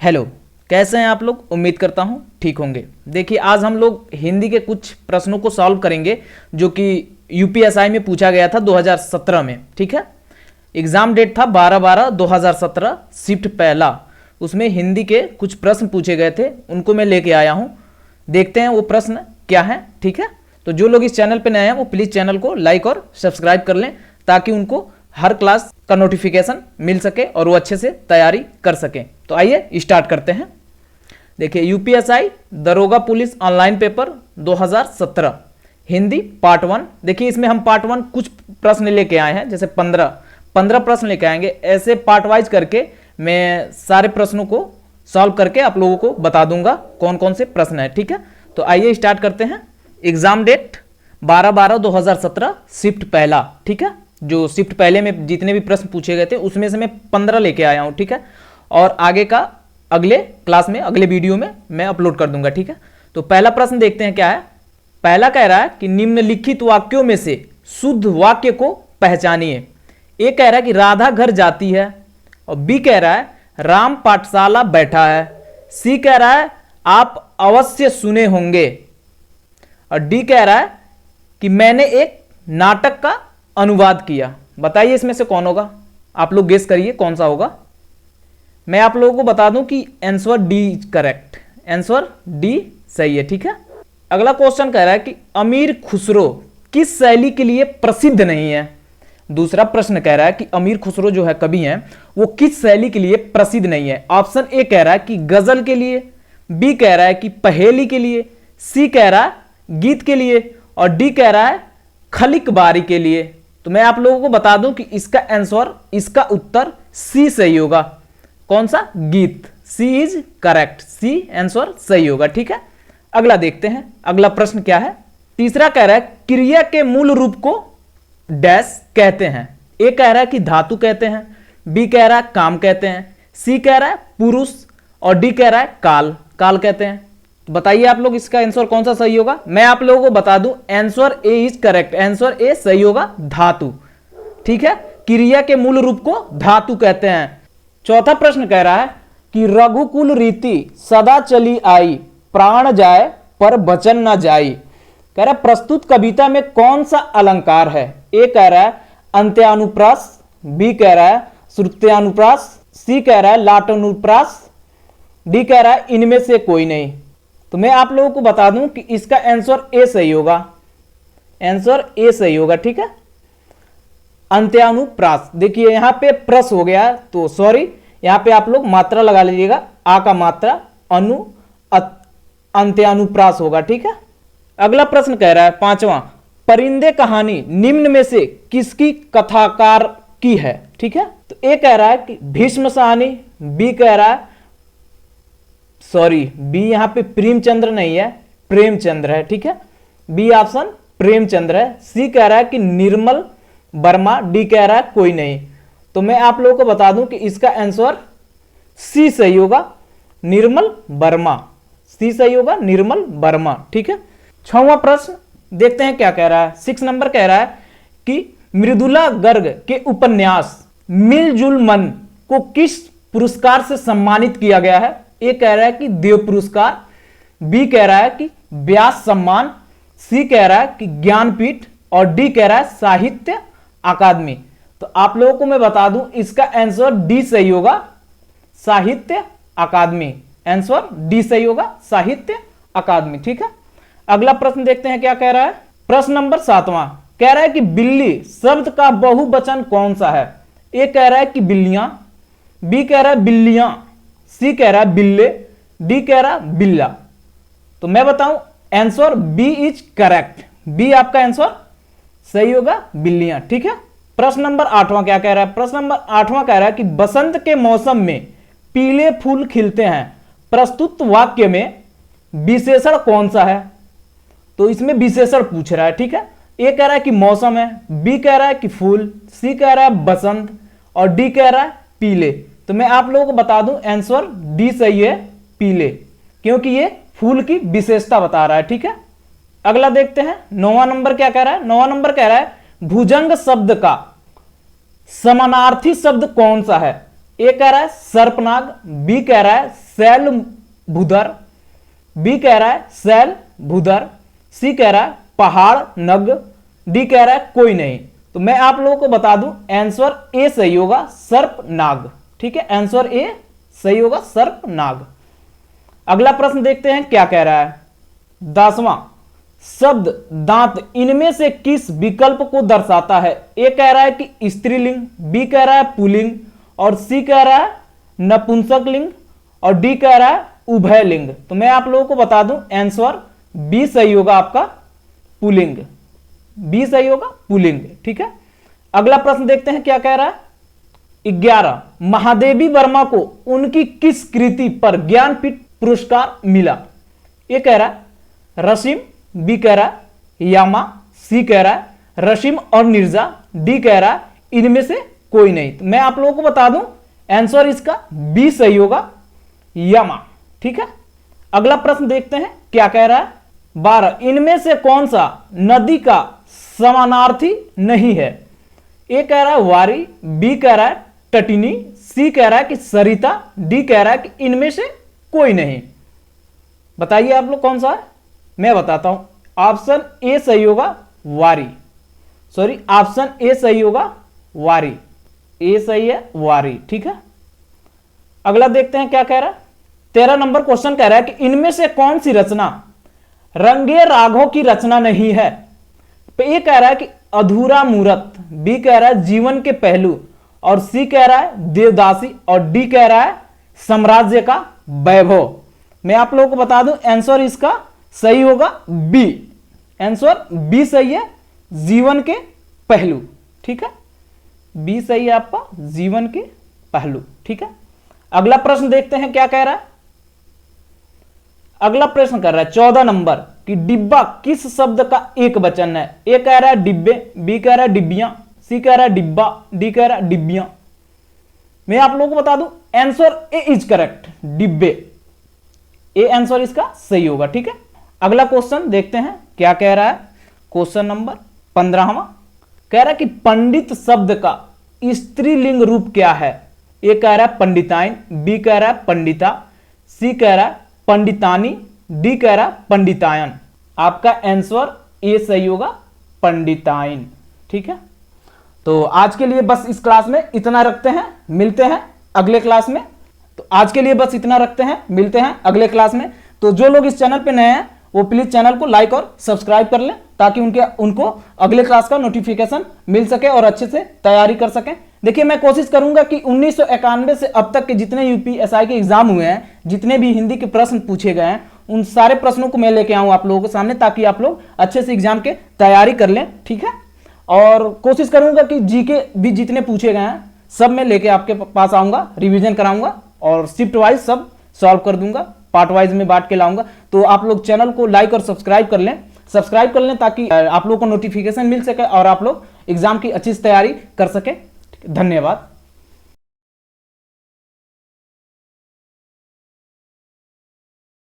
Hello, कैसे हैं आप लोग। उम्मीद करता हूं ठीक होंगे। देखिए, आज हम लोग हिंदी के कुछ प्रश्नों को सॉल्व करेंगे जो कि यूपीएसआई में पूछा गया था 2017 में। ठीक है, एग्जाम डेट था 12/12/2017, शिफ्ट पहला। उसमें हिंदी के कुछ प्रश्न पूछे गए थे, उनको मैं लेके आया हूं। देखते हैं वो प्रश्न क्या है। ठीक है, तो जो लोग इस चैनल पर नए हैं वो प्लीज़ चैनल को लाइक और सब्सक्राइब कर लें ताकि उनको हर क्लास का नोटिफिकेशन मिल सके और वो अच्छे से तैयारी कर सकें। तो आइए स्टार्ट करते हैं। देखिए, यूपीएसआई दरोगा police online paper 2017 Hindi part 1। देखिए, इसमें हम पार्ट 1 कुछ प्रश्न लेके आए हैं, जैसे 15 प्रश्न लेके आएंगे। ऐसे पार्ट वाइज करके मैं सारे प्रश्नों को सॉल्व करके आप लोगों को बता दूंगा कौन कौन से प्रश्न है। ठीक है, तो आइए स्टार्ट करते हैं। एग्जाम डेट 12/12/2017, शिफ्ट पहला। ठीक है, जो शिफ्ट पहले में जितने भी प्रश्न पूछे गए थे उसमें से मैं 15 लेके आया हूं। ठीक है, और आगे का अगले क्लास में, अगले वीडियो में मैं अपलोड कर दूंगा। ठीक है, तो पहला प्रश्न देखते हैं क्या है। पहला कह रहा है कि निम्नलिखित वाक्यों में से शुद्ध वाक्य को पहचानिए। ए कह रहा है कि राधा घर जाती है, और बी कह रहा है राम पाठशाला बैठा है, सी कह रहा है आप अवश्य सुने होंगे, और डी कह रहा है कि मैंने एक नाटक का अनुवाद किया। बताइए इसमें से कौन होगा। आप लोग गेस करिए कौन सा होगा। मैं आप लोगों को बता दूं कि answer D is correct, answer D सही है। ठीक है, अगला क्वेश्चन कह रहा है कि अमीर खुसरो किस शैली के लिए प्रसिद्ध नहीं है। दूसरा प्रश्न कह रहा है कि अमीर खुसरो जो है कवि हैं, वो किस शैली के लिए प्रसिद्ध नहीं है। ऑप्शन ए कह रहा है कि गजल के लिए, बी कह रहा है कि पहेली के लिए, सी कह रहा है गीत के लिए, और डी कह रहा है खलिकबारी के लिए। तो मैं आप लोगों को बता दूं कि इसका आंसर, इसका उत्तर सी सही होगा। कौन सा? गीत। सी इज करेक्ट, सी आंसर सही होगा। ठीक है, अगला देखते हैं। अगला प्रश्न क्या है। तीसरा कह रहा है क्रिया के मूल रूप को डैश कहते हैं। ए कह रहा है कि धातु कहते हैं, बी कह रहा है काम कहते हैं, सी कह रहा है पुरुष, और डी कह रहा है काल कहते हैं। तो बताइए आप लोग इसका आंसर कौन सा सही होगा। मैं आप लोगों को बता दूं answer A is correct, answer A सही होगा, धातु। ठीक है, क्रिया के मूल रूप को धातु कहते हैं। चौथा प्रश्न कह रहा है कि रघुकुल रीति सदा चली आई, प्राण जाए पर वचन न जाई। कह रहा है प्रस्तुत कविता में कौन सा अलंकार है। ए कह रहा है अंत्यानुप्रास, बी कह रहा है श्रुत्यानुप्रास, सी कह रहा है लाटानुप्रास, डी कह रहा है इनमें से कोई नहीं। तो मैं आप लोगों को बता दूं कि इसका आंसर ए सही होगा, आंसर ए सही होगा। ठीक है, अंत्यानुप्रास। देखिए यहां पे प्रस हो गया, तो सॉरी, यहां पे आप लोग मात्रा लगा लीजिएगा, आ का मात्रा, अंत्यानुप्रास होगा। ठीक है, अगला प्रश्न कह रहा है पांचवा, परिंदे कहानी निम्न में से किसकी कथाकार की है। ठीक है, तो ए कह रहा है कि भीष्म साहनी, बी कह रहा है, सॉरी बी यहां पे प्रेमचंद्र नहीं है, प्रेमचंद्र है। ठीक है, बी ऑप्शन प्रेमचंद्र है। सी कह रहा है कि निर्मल वर्मा, डी कह रहा है कोई नहीं। तो मैं आप लोगों को बता दूं कि इसका आंसर सी सही होगा, निर्मल वर्मा। सी सही होगा, निर्मल वर्मा। ठीक है, छठवां प्रश्न देखते हैं क्या कह रहा है। 6 नंबर कह रहा है कि मृदुला गर्ग के उपन्यास मिलजुल मन को किस पुरस्कार से सम्मानित किया गया है। ए कह रहा है कि देव पुरस्कार, बी कह रहा है कि व्यास सम्मान, सी कह रहा है कि ज्ञानपीठ, और डी कह रहा है साहित्य अकादमी। तो आप लोगों को मैं बता दूं इसका आंसर डी सही होगा, साहित्य अकादमी। आंसर डी सही होगा, साहित्य अकादमी। ठीक है, अगला प्रश्न देखते हैं क्या कह रहा है। प्रश्न नंबर 7वां कह रहा है कि बिल्ली शब्द का बहुवचन कौन सा है। ए कह रहा है कि बिल्लियां, बी कह रहा है बिल्लियां, सी कह रहा है बिल्ले, डी कह रहा है बिल्ला। तो मैं बताऊं answer B is correct, B आपका आंसर सही होगा, बिल्लियां। ठीक है, प्रश्न नंबर 8वां क्या कह रहा है। प्रश्न नंबर 8वां कह रहा है कि बसंत के मौसम में पीले फूल खिलते हैं, प्रस्तुत वाक्य में विशेषण कौन सा है। तो इसमें विशेषण पूछ रहा है। ठीक है, ए कह रहा है कि मौसम है, बी कह रहा है कि फूल, सी कह रहा है बसंत, और डी कह रहा है पीले। तो मैं आप लोगों को बता दूं आंसर डी सही है, पीले, क्योंकि ये फूल की विशेषता बता रहा है। ठीक है, अगला देखते हैं 9वां नंबर क्या कह रहा है। 9वां नंबर कह रहा है भुजंग शब्द का समानार्थी शब्द कौन सा है। ए कह रहा है सर्पनाग, बी कह रहा है शैल भूधर, बी कह रहा है शैल भूधर, सी कह रहा है पहाड़ नग, डी कह रहा है कोई नहीं। तो मैं आप लोगों को बता दूं आंसर ए सही होगा, सर्प नाग। ठीक है, आंसर ए सही होगा, सर्प नाग। अगला प्रश्न देखते हैं क्या कह रहा है। 10वां शब्द दांत इनमें से किस विकल्प को दर्शाता है? ए कह रहा है कि स्त्रीलिंग, बी कह रहा है पुल्लिंग, और सी कह रहा है नपुंसक लिंग, और डी कह रहा है उभय लिंग। तो मैं आप लोगों को बता दूं आंसर बी सही होगा आपका, पुल्लिंग। बी सही होगा, पुल्लिंग। ठीक है, अगला प्रश्न देखते हैं क्या कह रहा है। 11 महादेवी वर्मा को उनकी किस कृति पर ज्ञानपीठ पुरस्कार मिला? ये कह रहा है रसीम, बी कह रहा है यामा, सी कह रहा है रसीम और निर्जा, डी कह रहा है इनमें से कोई नहीं। तो मैं आप लोगों को बता दूं आंसर इसका बी सही होगा, यामा। ठीक है, अगला प्रश्न देखते हैं क्या कह रहा है। 12 इनमें से कौन सा नदी का समानार्थी नहीं है? ए कह रहा है वारी, बी कह रहा है टटिनी, सी कह रहा है कि सरिता, डी कह रहा है कि इनमें से कोई नहीं। बताइए आप लोग कौन सा है? मैं बताता हूं। ऑप्शन ए सही होगा वारी, सॉरी ऑप्शन ए सही होगा वारी, ए सही है वारी। ठीक है, अगला देखते हैं क्या कह रहा है। 13 नंबर क्वेश्चन कह रहा है कि इनमें से कौन सी रचना रंगे राघव की रचना नहीं है? ए कह रहा है कि अधूरा मूरत, बी कह रहा है जीवन के पहलू, और सी कह रहा है देवदासी, और डी कह रहा है साम्राज्य का वैभव। मैं आप लोगों को बता दूं आंसर इसका सही होगा बी, आंसर बी सही है, जीवन के पहलू। ठीक है, बी सही है आपका, जीवन के पहलू। ठीक है, अगला प्रश्न देखते हैं क्या कह रहा है। अगला प्रश्न कर रहा है 14 नंबर कि डिब्बा किस शब्द का एक वचन है? ए कह रहा है डिब्बे, बी कह रहा है डिब्बियां, सी कह रहा है डिब्बा, डी कह रहा है डिब्बियां। मैं आप लोगों को बता दूं आंसर ए इज करेक्ट, डिब्बे, ए आंसर इसका सही होगा। ठीक है, अगला क्वेश्चन देखते हैं क्या कह रहा है। क्वेश्चन नंबर 15वां कह रहा है कि पंडित शब्द का स्त्रीलिंग रूप क्या है? ए कह रहा है पंडिताइन, बी कह रहा है पंडिता, सी कह रहा है पंडितानी, डी कह रहा है पंडितायन। आपका आंसर ए सही होगा, पंडिताइन। ठीक है, तो आज के लिए बस इस क्लास में इतना रखते हैं, मिलते हैं अगले क्लास में। तो आज के लिए बस इतना रखते हैं, मिलते हैं अगले क्लास में। तो जो लोग इस चैनल पे नए हैं वो प्लीज चैनल को लाइक और सब्सक्राइब कर लें, ताकि उनको अगले क्लास का नोटिफिकेशन मिल सके और अच्छे से तैयारी कर सकें। देखिए, मैं कोशिश करूंगा कि 1991 से अब तक के जितने यूपीएसआई के एग्जाम हुए हैं, जितने भी हिंदी के प्रश्न पूछे गए हैं, उन सारे प्रश्नों को मैं लेके आऊं आप लोगों के सामने, ताकि आप लोग अच्छे से एग्जाम के तैयारी कर लें। ठीक है, और कोशिश करूंगा कि जीके भी जितने पूछे गए हैं सब मैं लेके आपके पास आऊंगा, रिवीजन कराऊंगा और शिफ्ट वाइज सब सॉल्व कर दूंगा, पार्ट वाइज में बांट के लाऊंगा। तो आप लोग चैनल को लाइक और सब्सक्राइब कर लें, ताकि आप लोग को नोटिफिकेशन मिल सके और आप लोग एग्जाम की अच्छी से तैयारी कर सके। धन्यवाद।